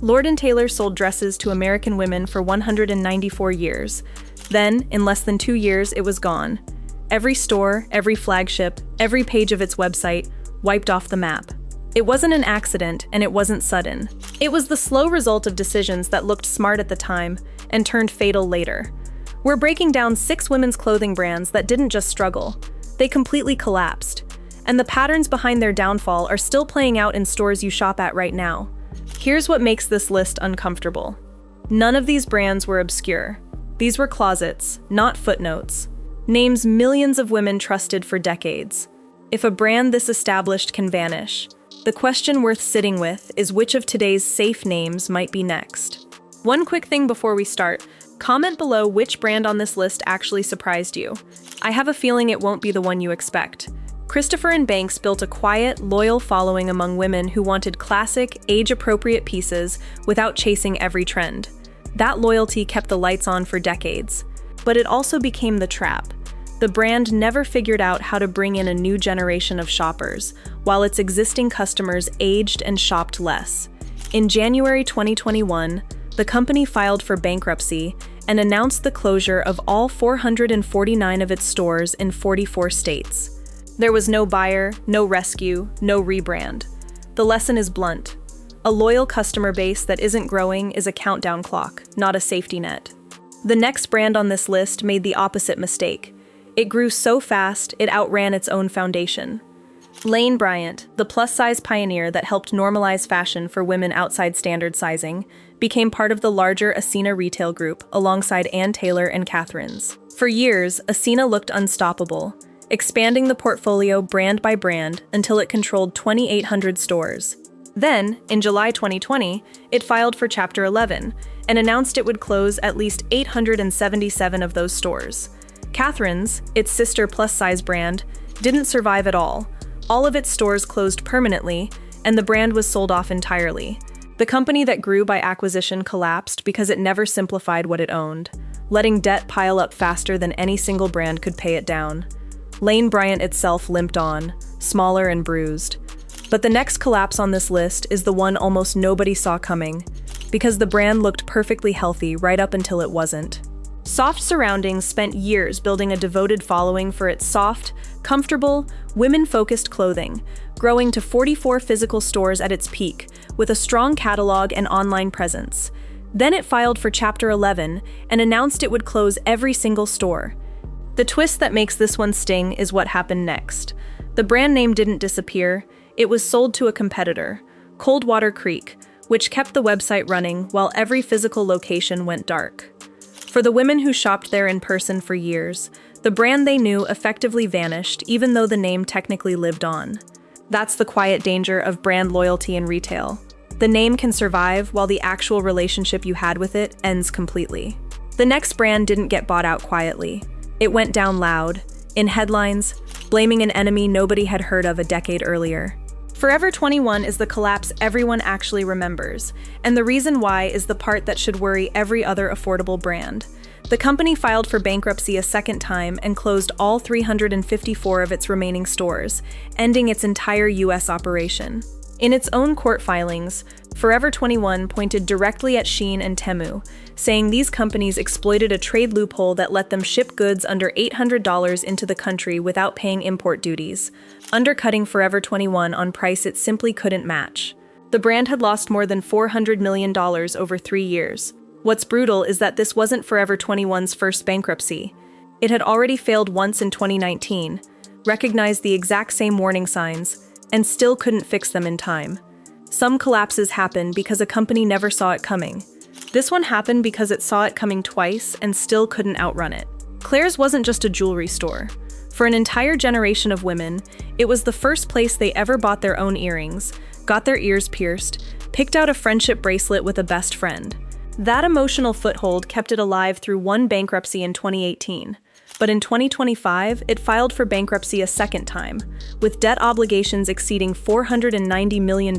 Lord & Taylor sold dresses to American women for 194 years. Then, in less than 2 years, it was gone. Every store, every flagship, every page of its website wiped off the map. It wasn't an accident, and it wasn't sudden. It was the slow result of decisions that looked smart at the time and turned fatal later. We're breaking down 6 women's clothing brands that didn't just struggle. They completely collapsed. And the patterns behind their downfall are still playing out in stores you shop at right now. Here's what makes this list uncomfortable. None of these brands were obscure. These were closets, not footnotes. Names millions of women trusted for decades. If a brand this established can vanish, the question worth sitting with is which of today's safe names might be next. One quick thing before we start, comment below which brand on this list actually surprised you. I have a feeling it won't be the one you expect. Christopher & Banks built a quiet, loyal following among women who wanted classic, age-appropriate pieces without chasing every trend. That loyalty kept the lights on for decades. But it also became the trap. The brand never figured out how to bring in a new generation of shoppers, while its existing customers aged and shopped less. In January 2021, the company filed for bankruptcy and announced the closure of all 449 of its stores in 44 states. There was no buyer, no rescue, no rebrand. The lesson is blunt. A loyal customer base that isn't growing is a countdown clock, not a safety net. The next brand on this list made the opposite mistake. It grew so fast, it outran its own foundation. Lane Bryant, the plus-size pioneer that helped normalize fashion for women outside standard sizing, became part of the larger Ascena retail group alongside Ann Taylor and Catherine's. For years, Ascena looked unstoppable, expanding the portfolio brand by brand until it controlled 2,800 stores. Then, in July 2020, it filed for Chapter 11 and announced it would close at least 877 of those stores. Catherine's, its sister plus-size brand, didn't survive at all. All of its stores closed permanently, and the brand was sold off entirely. The company that grew by acquisition collapsed because it never simplified what it owned, letting debt pile up faster than any single brand could pay it down. Lane Bryant itself limped on, smaller and bruised. But the next collapse on this list is the one almost nobody saw coming, because the brand looked perfectly healthy right up until it wasn't. Soft Surroundings spent years building a devoted following for its soft, comfortable, women-focused clothing, growing to 44 physical stores at its peak, with a strong catalog and online presence. Then it filed for Chapter 11 and announced it would close every single store. The twist that makes this one sting is what happened next. The brand name didn't disappear, it was sold to a competitor, Coldwater Creek, which kept the website running while every physical location went dark. For the women who shopped there in person for years, the brand they knew effectively vanished even though the name technically lived on. That's the quiet danger of brand loyalty in retail. The name can survive while the actual relationship you had with it ends completely. The next brand didn't get bought out quietly. It went down loud, in headlines, blaming an enemy nobody had heard of a decade earlier. Forever 21 is the collapse everyone actually remembers, and the reason why is the part that should worry every other affordable brand. The company filed for bankruptcy a second time and closed all 354 of its remaining stores, ending its entire U.S. operation. In its own court filings, Forever 21 pointed directly at Shein and Temu, saying these companies exploited a trade loophole that let them ship goods under $800 into the country without paying import duties, undercutting Forever 21 on price it simply couldn't match. The brand had lost more than $400 million over 3 years. What's brutal is that this wasn't Forever 21's first bankruptcy. It had already failed once in 2019, recognized the exact same warning signs, and still couldn't fix them in time. Some collapses happen because a company never saw it coming. This one happened because it saw it coming twice and still couldn't outrun it. Claire's wasn't just a jewelry store. For an entire generation of women, it was the first place they ever bought their own earrings, got their ears pierced, picked out a friendship bracelet with a best friend. That emotional foothold kept it alive through one bankruptcy in 2018. But in 2025, it filed for bankruptcy a second time, with debt obligations exceeding $490 million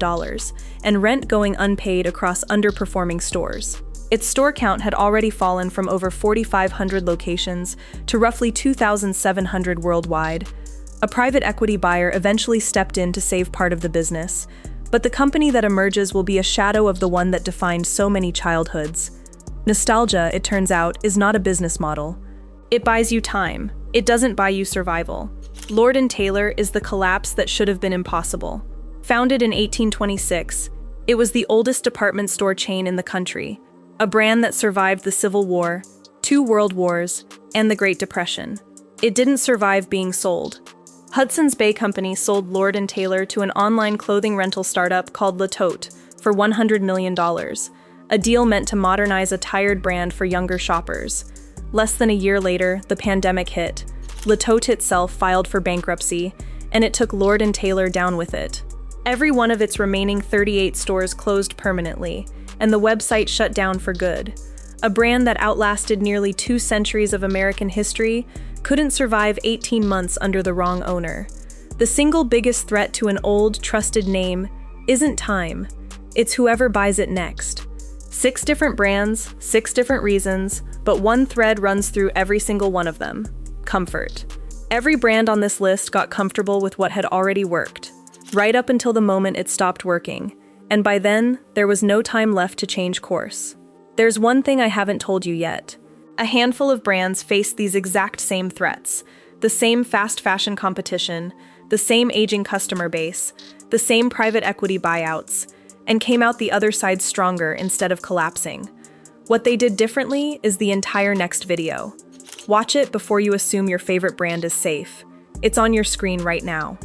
and rent going unpaid across underperforming stores. Its store count had already fallen from over 4,500 locations to roughly 2,700 worldwide. A private equity buyer eventually stepped in to save part of the business, But the company that emerges will be a shadow of the one that defined so many childhoods. Nostalgia, it turns out, is not a business model. It buys you time. It doesn't buy you survival. Lord & Taylor is the collapse that should have been impossible. Founded in 1826, it was the oldest department store chain in the country, a brand that survived the Civil War, 2 World Wars, and the Great Depression. It didn't survive being sold. Hudson's Bay Company sold Lord & Taylor to an online clothing rental startup called Le Tote for $100 million, a deal meant to modernize a tired brand for younger shoppers. Less than a year later, the pandemic hit. Le Tote itself filed for bankruptcy, and it took Lord & Taylor down with it. Every one of its remaining 38 stores closed permanently, and the website shut down for good. A brand that outlasted nearly 2 centuries of American history couldn't survive 18 months under the wrong owner. The single biggest threat to an old, trusted name isn't time. It's whoever buys it next. 6 different brands, 6 different reasons, but one thread runs through every single one of them: comfort. Every brand on this list got comfortable with what had already worked, right up until the moment it stopped working, and by then, there was no time left to change course. There's one thing I haven't told you yet. A handful of brands faced these exact same threats: the same fast fashion competition, the same aging customer base, the same private equity buyouts, and came out the other side stronger instead of collapsing. What they did differently is the entire next video. Watch it before you assume your favorite brand is safe. It's on your screen right now.